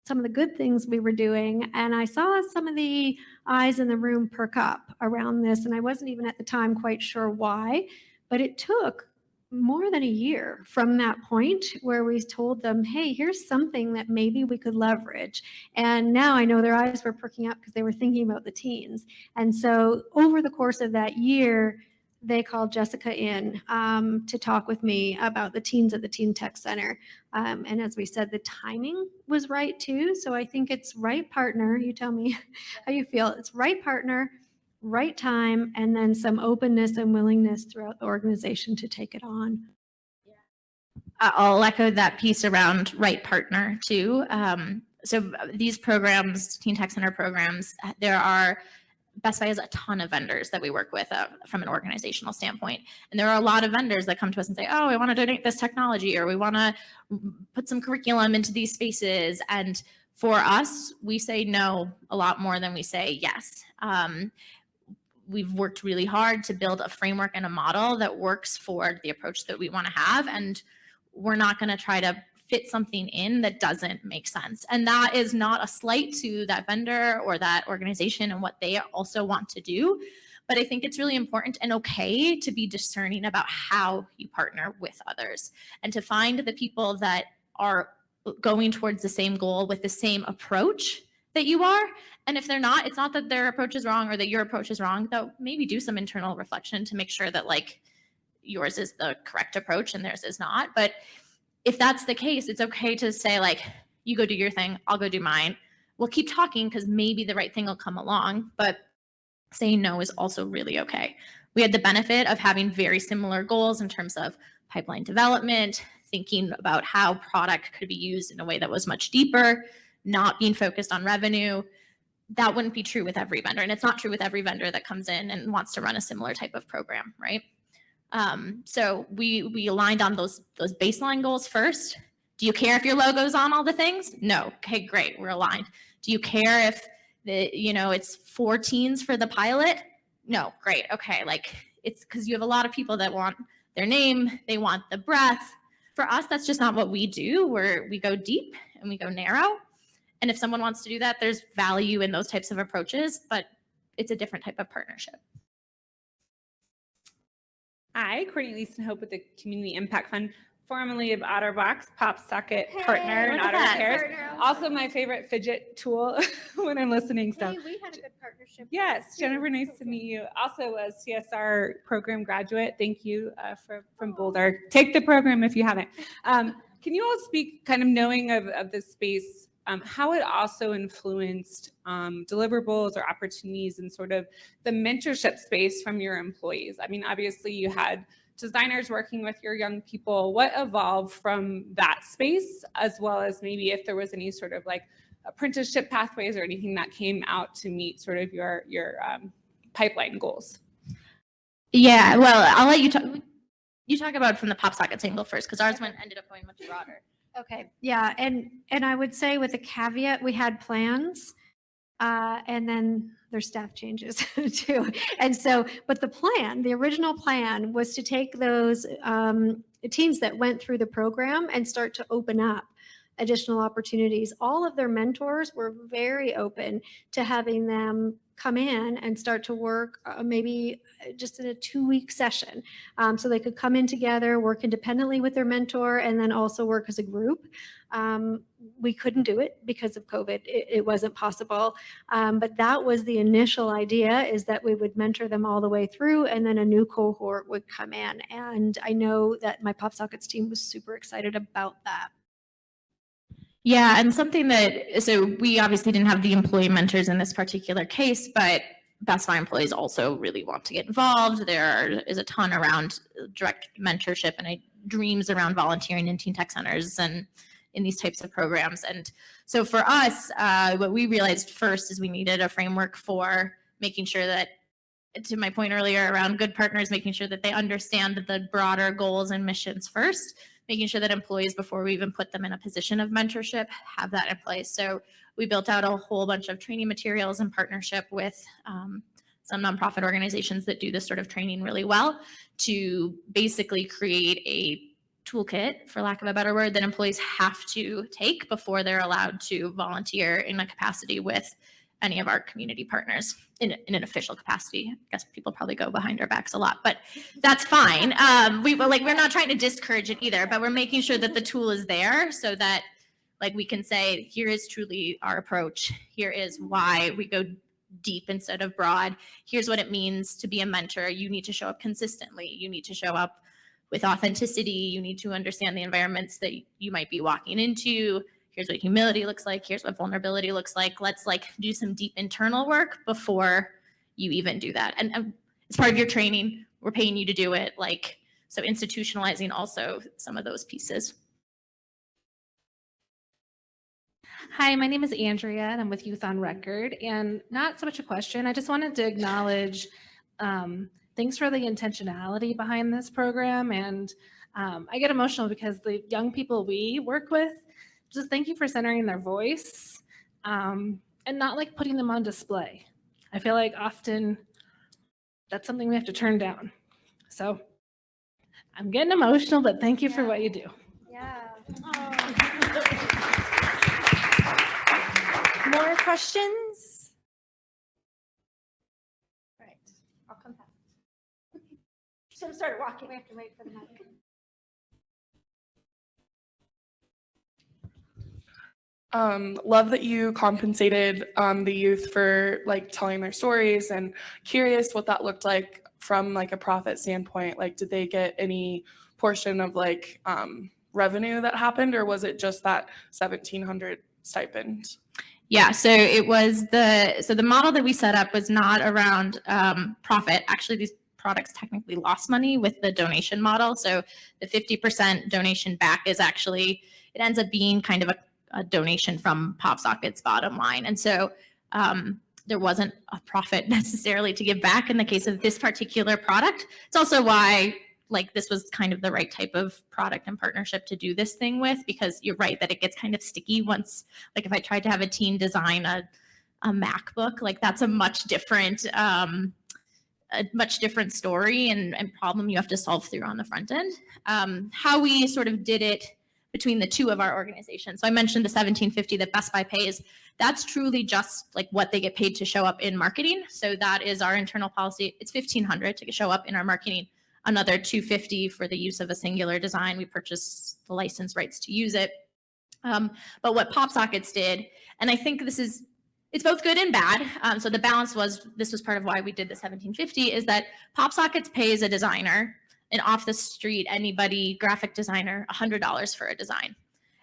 some of the good things we were doing. And I saw some of the eyes in the room perk up around this. And I wasn't even at the time quite sure why, but it took more than a year from that point where we told them, hey, here's something that maybe we could leverage. And now I know their eyes were perking up because they were thinking about the teens. And so over the course of that year, they called Jessica in to talk with me about the teens at the Teen Tech Center. And as we said, the timing was right too. So I think it's right partner. You tell me how you feel. It's right partner, right time, and then some openness and willingness throughout the organization to take it on. I'll echo that piece around right partner too. So these programs, Teen Tech Center programs, there are, Best Buy has a ton of vendors that we work with from an organizational standpoint. And there are a lot of vendors that come to us and say, oh, I want to donate this technology, or we want to put some curriculum into these spaces. And for us, we say no a lot more than we say yes. We've worked really hard to build a framework and a model that works for the approach that we want to have. And we're not going to try to fit something in that doesn't make sense. And that is not a slight to that vendor or that organization and what they also want to do. But I think it's really important and okay to be discerning about how you partner with others and to find the people that are going towards the same goal with the same approach that you are. And if they're not, it's not that their approach is wrong or that your approach is wrong, though maybe do some internal reflection to make sure that like yours is the correct approach and theirs is not. But if that's the case, it's okay to say like, you go do your thing, I'll go do mine. We'll keep talking because maybe the right thing will come along, but saying no is also really okay. We had the benefit of having very similar goals in terms of pipeline development, thinking about how product could be used in a way that was much deeper, not being focused on revenue. That wouldn't be true with every vendor. And it's not true with every vendor that comes in and wants to run a similar type of program, right? So we aligned on those baseline goals first. Do you care if your logo's on all the things? No. Okay, great. We're aligned. Do you care if it's 4 teens for the pilot? No. Great. Okay. Like it's because you have a lot of people that want their name. They want the breadth. For us, that's just not what we do. We go deep and we go narrow. And if someone wants to do that, there's value in those types of approaches, but it's a different type of partnership. Hi, Courtney Leeson Hope with the Community Impact Fund, formerly of OtterBox, Pop Socket partner in Otter Cares. Also my favorite fidget tool when I'm listening. So Hey, we had a good partnership. yes, Jennifer, nice to meet you. Also a CSR program graduate. Thank you from Boulder. Take the program if you haven't. Can you all speak, kind of knowing of this space, how it also influenced deliverables or opportunities in sort of the mentorship space from your employees? I mean, obviously you had designers working with your young people. What evolved from that space, as well as maybe if there was any sort of like apprenticeship pathways or anything that came out to meet sort of your pipeline goals? Yeah, well, I'll let you talk. You talk about from the pop sockets angle first, because ours ended up going much broader. Okay, yeah, and I would say with a caveat, we had plans, and then there's staff changes too. And so, but the original plan was to take those teams that went through the program and start to open up additional opportunities. All of their mentors were very open to having them come in and start to work maybe just in a 2-week session. So they could come in together, work independently with their mentor, and then also work as a group. We couldn't do it because of COVID. It wasn't possible. But that was the initial idea, is that we would mentor them all the way through, and then a new cohort would come in. And I know that my Pop Sockets team was super excited about that. Yeah, and so we obviously didn't have the employee mentors in this particular case, but Best Buy employees also really want to get involved. There is a ton around direct mentorship and dreams around volunteering in teen tech centers and in these types of programs. And so for us, what we realized first is we needed a framework for making sure that, to my point earlier around good partners, making sure that they understand the broader goals and missions first, making sure that employees, before we even put them in a position of mentorship, have that in place. So we built out a whole bunch of training materials in partnership with some nonprofit organizations that do this sort of training really well, to basically create a toolkit, for lack of a better word, that employees have to take before they're allowed to volunteer in a capacity with any of our community partners in an official capacity. I guess people probably go behind our backs a lot, but that's fine. We're not trying to discourage it either, but we're making sure that the tool is there so that like we can say, here is truly our approach. Here is why we go deep instead of broad. Here's what it means to be a mentor. You need to show up consistently. You need to show up with authenticity. You need to understand the environments that you might be walking into. Here's what humility looks like. Here's what vulnerability looks like. Let's like do some deep internal work before you even do that. And it's part of your training. We're paying you to do it. Like, so institutionalizing also some of those pieces. Hi, my name is Andrea, and I'm with Youth on Record. And not so much a question, I just wanted to acknowledge thanks for the intentionality behind this program. And I get emotional because the young people we work with, just thank you for centering their voice and not like putting them on display. I feel like often that's something we have to turn down. So I'm getting emotional, but thank you for what you do. Yeah. More questions? Right. I'll come back. Should have started walking. We have to wait for the mic. Love that you compensated the youth for like telling their stories, and curious what that looked like from like a profit standpoint. Like, did they get any portion of like revenue that happened, or was it just that $1,700 stipend? Yeah, so it was the model that we set up was not around profit. Actually, these products technically lost money with the donation model. So the 50% donation back is actually, it ends up being kind of a donation from PopSocket's bottom line. And so there wasn't a profit necessarily to give back in the case of this particular product. It's also why like this was kind of the right type of product and partnership to do this thing with, because you're right that it gets kind of sticky once, like if I tried to have a team design a MacBook, like that's a much different story and problem you have to solve through on the front end. How we sort of did it between the two of our organizations. So I mentioned the $1,750 that Best Buy pays. That's truly just like what they get paid to show up in marketing. So that is our internal policy. It's $1,500 to show up in our marketing. Another $250 for the use of a singular design. We purchased the license rights to use it. But what PopSockets did, and I think it's both good and bad. So the balance was, this was part of why we did the $1,750, is that PopSockets pays a designer, and off the street, anybody, graphic designer, $100 for a design.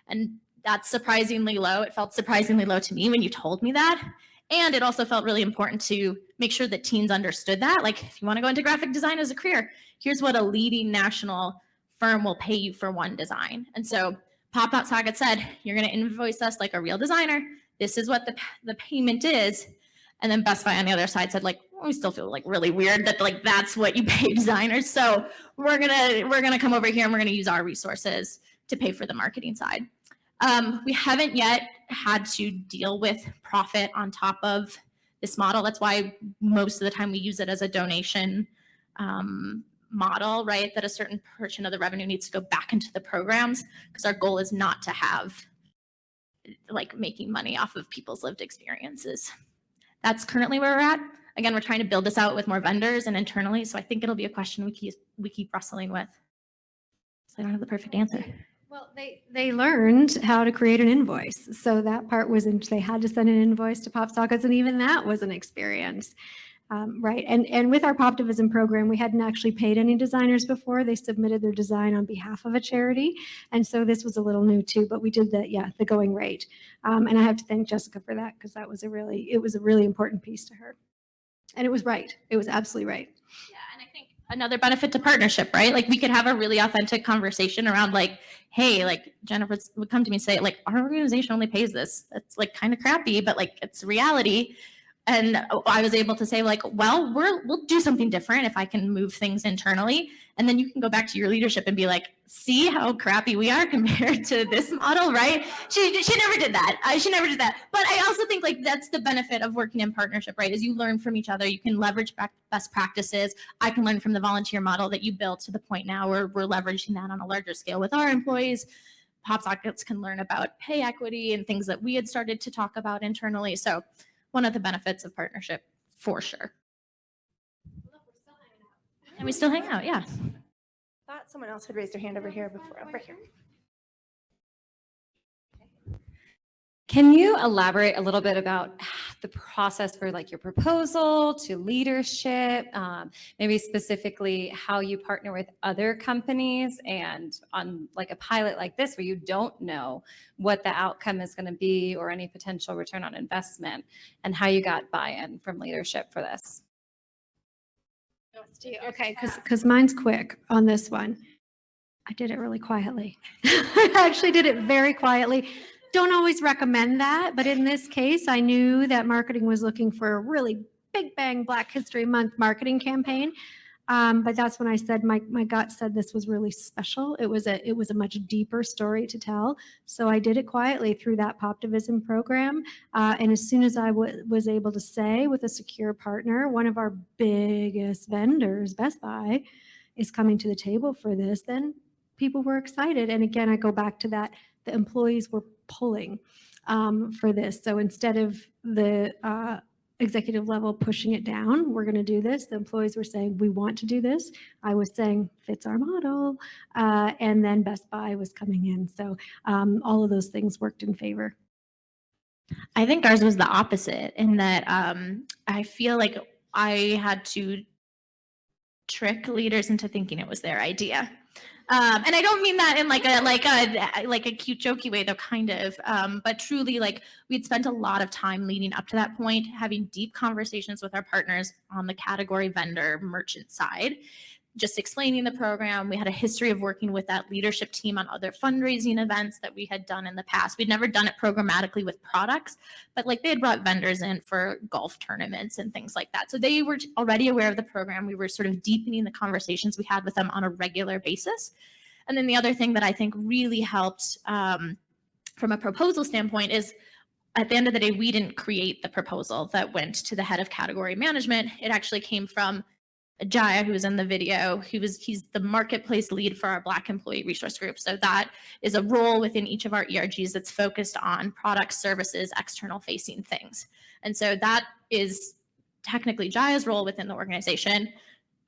And that's surprisingly low. It felt surprisingly low to me when you told me that. And it also felt really important to make sure that teens understood that. Like, if you want to go into graphic design as a career, here's what a leading national firm will pay you for one design. And so PopSocket said, you're going to invoice us like a real designer. This is what the payment is. And then Best Buy on the other side said, like, we still feel like really weird that like that's what you pay designers. So we're gonna come over here and we're gonna use our resources to pay for the marketing side. We haven't yet had to deal with profit on top of this model. That's why most of the time we use it as a donation model, right? That a certain portion of the revenue needs to go back into the programs, because our goal is not to have like making money off of people's lived experiences. That's currently where we're at. Again, we're trying to build this out with more vendors and internally, so I think it'll be a question we keep wrestling with. So I don't have the perfect answer. Well, they learned how to create an invoice. So that part was, they had to send an invoice to PopSockets, and even that was an experience. Right. And with our Pop Division program, we hadn't actually paid any designers before. They submitted their design on behalf of a charity. And so this was a little new too, but we did the going rate. And I have to thank Jessica for that, because that was a really important piece to her. And it was right. It was absolutely right. Yeah. And I think another benefit to partnership, right? Like, we could have a really authentic conversation around like, hey, like Jennifer would come to me and say, like, our organization only pays this. That's like kind of crappy, but like it's reality. And I was able to say like, well, we'll do something different if I can move things internally. And then you can go back to your leadership and be like, see how crappy we are compared to this model, right? She never did that. She never did that. But I also think like that's the benefit of working in partnership, right? Is you learn from each other. You can leverage best practices. I can learn from the volunteer model that you built to the point now where we're leveraging that on a larger scale with our employees. PopSockets can learn about pay equity and things that we had started to talk about internally. So one of the benefits of partnership, for sure. And we still hang out, yeah. Thought someone else had raised their hand over here before. Over here. Can you elaborate a little bit about the process for like your proposal to leadership, maybe specifically how you partner with other companies and on like a pilot like this where you don't know what the outcome is going to be or any potential return on investment and how you got buy-in from leadership for this? Okay, because mine's quick on this one. I did it really quietly. I actually did it very quietly. Don't always recommend that, but in this case, I knew that marketing was looking for a really big bang Black History Month marketing campaign. But that's when I said my gut said this was really special. It was a much deeper story to tell. So I did it quietly through that Poptivism program. And as soon as I was able to say with a secure partner, one of our biggest vendors, Best Buy, is coming to the table for this, then people were excited. And again, I go back to that, the employees were pulling for this. So instead of the executive level pushing it down, we're going to do this. The employees were saying, we want to do this. I was saying, fits our model. And then Best Buy was coming in. So all of those things worked in favor. I think ours was the opposite in that I feel like I had to trick leaders into thinking it was their idea. And I don't mean that in like a cute jokey way though, kind of, but truly like we'd spent a lot of time leading up to that point, having deep conversations with our partners on the category vendor merchant side, just explaining the program. We had a history of working with that leadership team on other fundraising events that we had done in the past. We'd never done it programmatically with products, but like they had brought vendors in for golf tournaments and things like that. So they were already aware of the program. We were sort of deepening the conversations we had with them on a regular basis. And then the other thing that I think really helped from a proposal standpoint is at the end of the day, we didn't create the proposal that went to the head of category management. It actually came from Jaya, who was in the video. He's the marketplace lead for our Black employee resource group. So that is a role within each of our ERGs that's focused on products, services, external facing things. And so that is technically Jaya's role within the organization.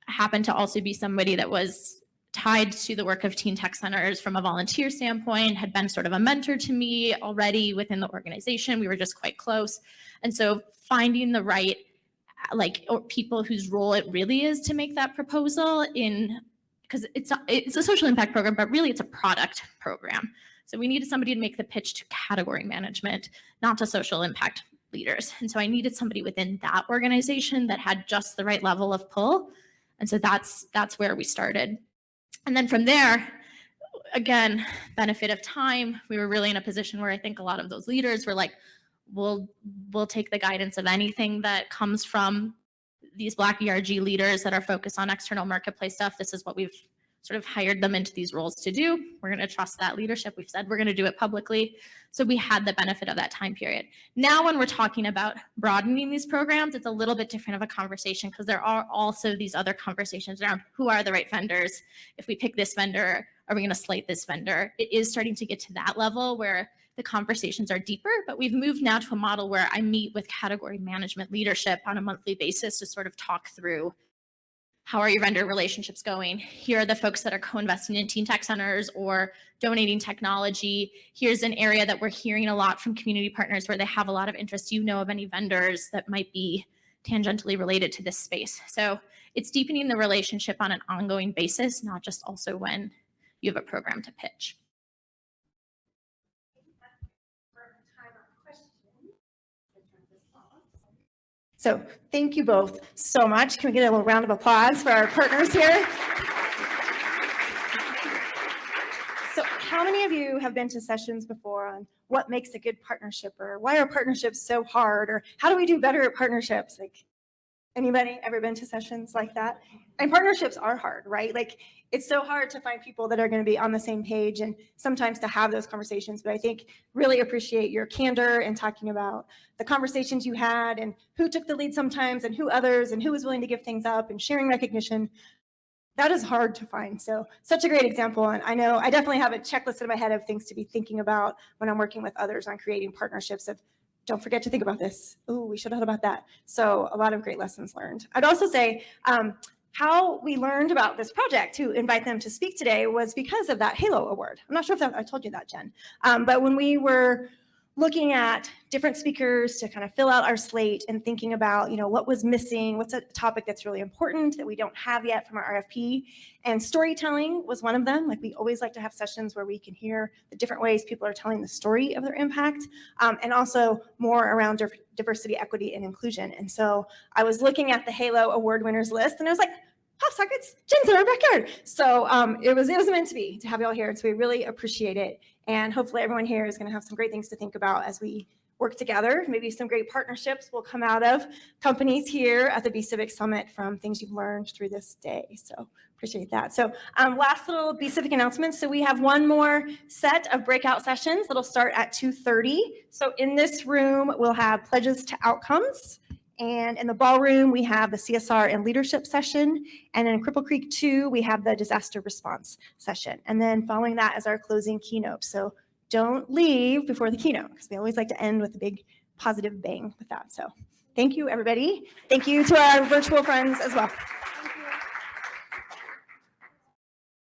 Happened to also be somebody that was tied to the work of teen tech centers from a volunteer standpoint, had been sort of a mentor to me already within the organization. We were just quite close. And so finding the right or people whose role it really is to make that proposal because it's a social impact program, but really it's a product program. So we needed somebody to make the pitch to category management, not to social impact leaders. And so I needed somebody within that organization that had just the right level of pull. And so that's where we started. And then from there, again, benefit of time, we were really in a position where I think a lot of those leaders were like, we'll take the guidance of anything that comes from these Black ERG leaders that are focused on external marketplace stuff. This is what we've sort of hired them into these roles to do. We're going to trust that leadership. We've said we're going to do it publicly. So we had the benefit of that time period. Now, when we're talking about broadening these programs, it's a little bit different of a conversation because there are also these other conversations around who are the right vendors. If we pick this vendor, are we going to slate this vendor? It is starting to get to that level where the conversations are deeper, but we've moved now to a model where I meet with category management leadership on a monthly basis to sort of talk through how are your vendor relationships going? Here are the folks that are co-investing in teen tech centers or donating technology. Here's an area that we're hearing a lot from community partners where they have a lot of interest. Do you know of any vendors that might be tangentially related to this space? So it's deepening the relationship on an ongoing basis, not just also when you have a program to pitch. So thank you both so much. Can we get a little round of applause for our partners here? So how how many of you have been to sessions before on what makes a good partnership, or why are partnerships so hard, or how do we do better at partnerships? Like, anybody ever been to sessions like that? And partnerships are hard, right? Like, it's so hard to find people that are going to be on the same page and sometimes to have those conversations. But I think really appreciate your candor in talking about the conversations you had and who took the lead sometimes and who others and who was willing to give things up and sharing recognition. That is hard to find. So such a great example. And I know I definitely have a checklist in my head of things to be thinking about when I'm working with others on creating partnerships of, don't forget to think about this. Oh, we should have thought about that. So a lot of great lessons learned. I'd also say how we learned about this project to invite them to speak today was because of that Halo Award. I'm not sure if I told you that, Jen. But when we were looking at different speakers to kind of fill out our slate and thinking about, what was missing, what's a topic that's really important that we don't have yet from our RFP. And storytelling was one of them. Like, we always like to have sessions where we can hear the different ways people are telling the story of their impact, and also more around diversity, equity, and inclusion. And so I was looking at the Halo Award winners list and I was like, oh, Sockets, Jen's in our backyard. So it was meant to be to have you all here. And so we really appreciate it. And hopefully everyone here is going to have some great things to think about as we work together. Maybe some great partnerships will come out of companies here at the Be Civic Summit from things you've learned through this day. So appreciate that. So last little Be Civic announcements. So we have one more set of breakout sessions that'll start at 2:30. So in this room, we'll have pledges to outcomes. And in the ballroom, we have the CSR and leadership session. And in Cripple Creek 2, we have the disaster response session. And then following that is our closing keynote. So don't leave before the keynote, because we always like to end with a big positive bang with that. So thank you, everybody. Thank you to our virtual friends as well.